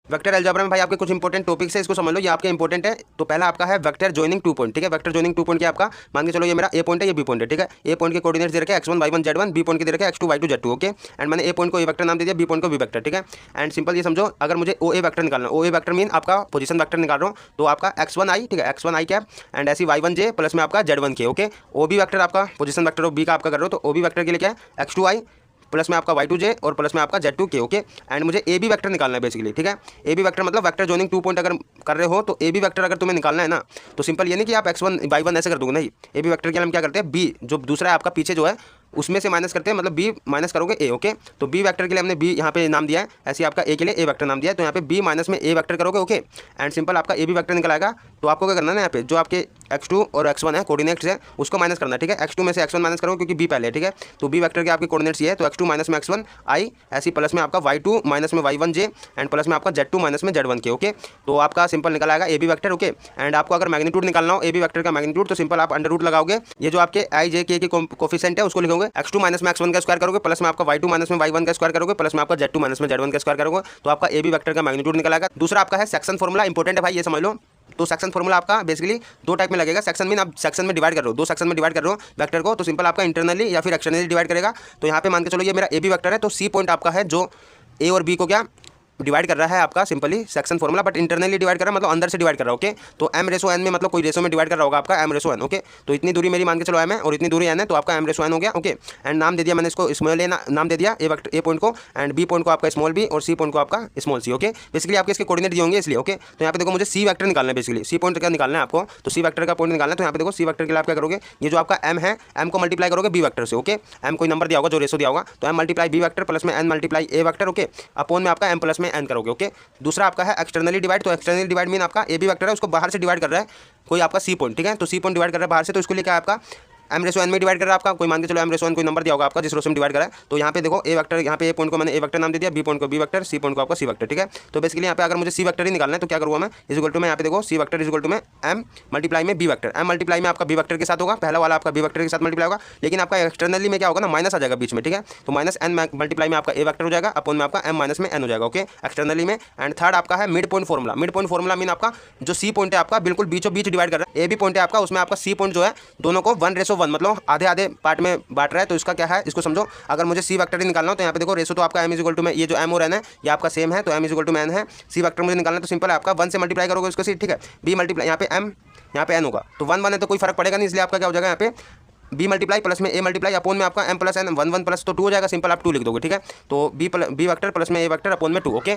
Vector algebra में भाई आपके कुछ इंपॉर्टेंट टॉपिक्स है, इसको समझ लो, ये आपके इंपॉर्टेंट है। तो पहला आपका है वेक्टर जॉइनिंग 2 पॉइंट, ठीक है। वेक्टर जॉइनिंग 2 पॉइंट क्या आपका, मान के चलो ये मेरा ए पॉइंट है, ये बी पॉइंट है, ठीक है। ए पॉइंट के कोऑर्डिनेट्स दे रखे हैं x1 y1 z1, B point के दे रखे हैं x2 y2 z2, okay. And मैंने ए पॉइंट को ए वेक्टर नाम दे दिया, बी पॉइंट को बी वेक्टर, ठीक है। एंड सिंपल ये समझो, अगर मुझे ओ ए वेक्टर निकालना, ओ ए वेक्टर मीन आपका पोजीशन वेक्टर निकाल रहा हूँ, तो आपका x1i, ठीक है, x1i कैप एंड ऐसी y1j प्लस में आपका z1k, okay. O B vector आपका पोजीशन वेक्टर बी का आपका कर रहे हो, तो ओ बी वेक्टर के लिए क्या है x2i प्लस में आपका y2j और प्लस में आपका z2k, ओके। एंड मुझे ए बी वेक्टर निकालना है बेसिकली, ठीक है। ए बी वेक्टर मतलब वेक्टर जॉइनिंग 2 पॉइंट अगर कर रहे हो, तो ए बी वेक्टर अगर तुम्हें निकालना है ना, तो सिंपल ये नहीं कि आप x1 y1 ऐसे कर दोगे, नहीं। ए बी वेक्टर के लिए हम क्या करते हैं, बी जो दूसरा है आपका पीछे जो है उसमें से माइनस करते हैं, मतलब बी माइनस करोगे ए, ओके। तो बी वेक्टर के लिए हमने बी यहाँ पे नाम दिया है, ऐसे आपका ए के लिए ए वेक्टर नाम दिया है, तो यहाँ पे बी माइनस में ए वेक्टर करोगे, ओके। एंड सिंपल आपका ए बी वेक्टर निकल आएगा। तो आपको क्या करना है ना, यहाँ पे जो आपके x2 और x1 है कोऑर्डिनेट्स है, उसको माइनस करना है, ठीक है। x2 में से x1 माइनस करोगे क्योंकि b पहले है, ठीक है। तो b वेक्टर के आपके कोऑर्डिनेट्स ये है, तो x2 माइनस में x1 i, ऐसी प्लस में आपका y2 माइनस में y1j एंड प्लस में आपका z2 माइनस में z1k, ओके। तो आपका सिंपल निकल आएगा A B vector, okay. And आपको अगर मैग्नीट्यूड निकालना हो ए बी वेक्टर का मैग्नीट्यूड, तो सिंपल आप अंडर रूट लगाओगे, ये जो आपके i j k की कोफिशिएंट है उसको लिखोगे, x2 माइनस में x1 का स्क्वायर करोगे, प्लस में आपका y2 माइनस में y1 का स्क्वायर करोगे, प्लस में आपका z2 माइनस में z1 का स्क्वायर करोगे, तो आपका ए बी वेक्टर का मैग्नीट्यूड निकल आएगा। दूसरा आपका है सेक्शन फॉर्मूला, इंपॉर्टेंट है भाई, ये समझ लो। तो सेक्शन फॉर्मूला आपका बेसिकली दो टाइप में लगेगा। सेक्शन मीन आप सेक्शन में डिवाइड कर रहे हो, दो सेक्शन में डिवाइड कर रहे हो वेक्टर को, तो सिंपल आपका इंटरनली या फिर एक्सटर्नली डिवाइड करेगा। तो यहाँ पे मान के चलो ये मेरा ए बी वेक्टर है, तो सी पॉइंट आपका है जो ए और बी को क्या डिवाइड कर रहा है आपका simply section formula, but internally divide कर रहा है मतलब अंदर से डिवाइड कर रहा है, ओके। तो m रेसो n में मतलब कोई रेसो में डिवाइड कर रहा होगा आपका m रेसो n, ओके। तो इतनी दूरी मेरी मान के चलो m है और इतनी दूरी n है, तो आपका m रेसो n हो गया, ओके। एंड नाम दे दिया मैंने इसको स्मॉल ए नाम दे दिया, ए पॉइंट को, एंड बी पॉइंट को आपका स्मॉल बी और सी पॉइंट को आपका स्मॉल सी, ओके। बेसिकली आपके इसके कोऑर्डिनेट दिए होंगे इसलिए, ओके। तो यहाँ पे देखो मुझे सी वेक्टर निकालना है, बेसिकली सी पॉइंट का निकालना है आपको, तो सी वेक्टर का पॉइंट निकालना है। तो यहाँ पे देखो सी वेक्टर के लिए आप क्या करोगे, ये जो आपका m है m को मल्टीप्लाई करोगे बी वेक्टर से, ओके। m कोई नंबर दिया होगा जो रेसो दिया होगा, तो m multiply B vector plus में n multiply A vector, okay. Upon में आपका m प्लस में n करोगे, ओके। दूसरा आपका है एक्सटर्नली डिवाइड, तो एक्सटर्नली डिवाइड मीन आपका ए बी वेक्टर है, उसको बाहर से डिवाइड कर रहा है कोई आपका सी पॉइंट, ठीक है। तो सी पॉइंट डिवाइड कर रहा है बाहर से, तो इसको लिए क्या है आपका m रेसो n में डिवाइड कर रहा है आपका, कोई मान के चलो m रेसो n कोई नंबर दिया होगा आपका जिस रेसो में डिवाइड करा है। तो यहाँ पे देखो ए वेक्टर, यहाँ पे ए पॉइंट को मैंने ए वेक्टर नाम दे दिया, बी पॉइंट को बी वेक्टर, सी पॉइंट को आपका सी वेक्टर, ठीक है। तो बेसिकली यहाँ पे अगर मुझे सी वेक्टर ही निकालना है तो क्या करूँगा मैं, इज इक्वल टू में यहाँ पे देखो C vector is equal to में m मल्टीप्लाई में बी वेक्टर, m मल्टीप्लाई में आपका बी वेक्टर के साथ होगा, पहला वाला आपका बी वेक्टर के साथ मल्टीप्लाई होगा, लेकिन आपका एक्सटर्नली में क्या होगा ना, माइनस आ जाएगा बीच में, ठीक है। तो माइनस n मल्टीप्लाई में आपका ए वेक्टर हो जाएगा, अपॉन में आपका m माइनस में n हो जाएगा, ओके, एक्सटर्नली में। एंड थर्ड आपका है mid point formula, mid point formula mean आपका जो सी पॉइंट है आपका बिल्कुल बीचों बीच डिवाइड कर रहा है, ए बी पॉइंट है आपका, उसमें आपका सी पॉइंट जो है दोनों को 1:1 मतलब आधे आधे पार्ट में बांट रहा है। तो इसका क्या है, इसको समझो, अगर मुझे सी वेक्टर ही निकालना हो तो यहाँ पे देखो रेसो तो आपका m इज इक्वल टू में ये जो m और n है ये आपका सेम है, तो m इज इक्वल टू में n है। सी वेक्टर मुझे निकालना है तो सिंपल है आपका 1 से मल्टीप्लाई करोगे उसको सी, ठीक है। b मल्टीप्लाई यहाँ पे m यहाँ पे n होगा, तो 1 1 है तो कोई फर्क पड़ेगा नहीं, इसलिए आपका क्या हो जाएगा यहाँ पे बी मल्टीप्लाई प्लस में ए मल्टीप्लाई अपॉन में आपका m प्लस n 1 1 प्लस तो 2 हो जाएगा, सिंपल आप 2 लिख दोगे, ठीक है। तो बी वेक्टर प्लस में ए वेक्टर अपॉन में 2, ओके।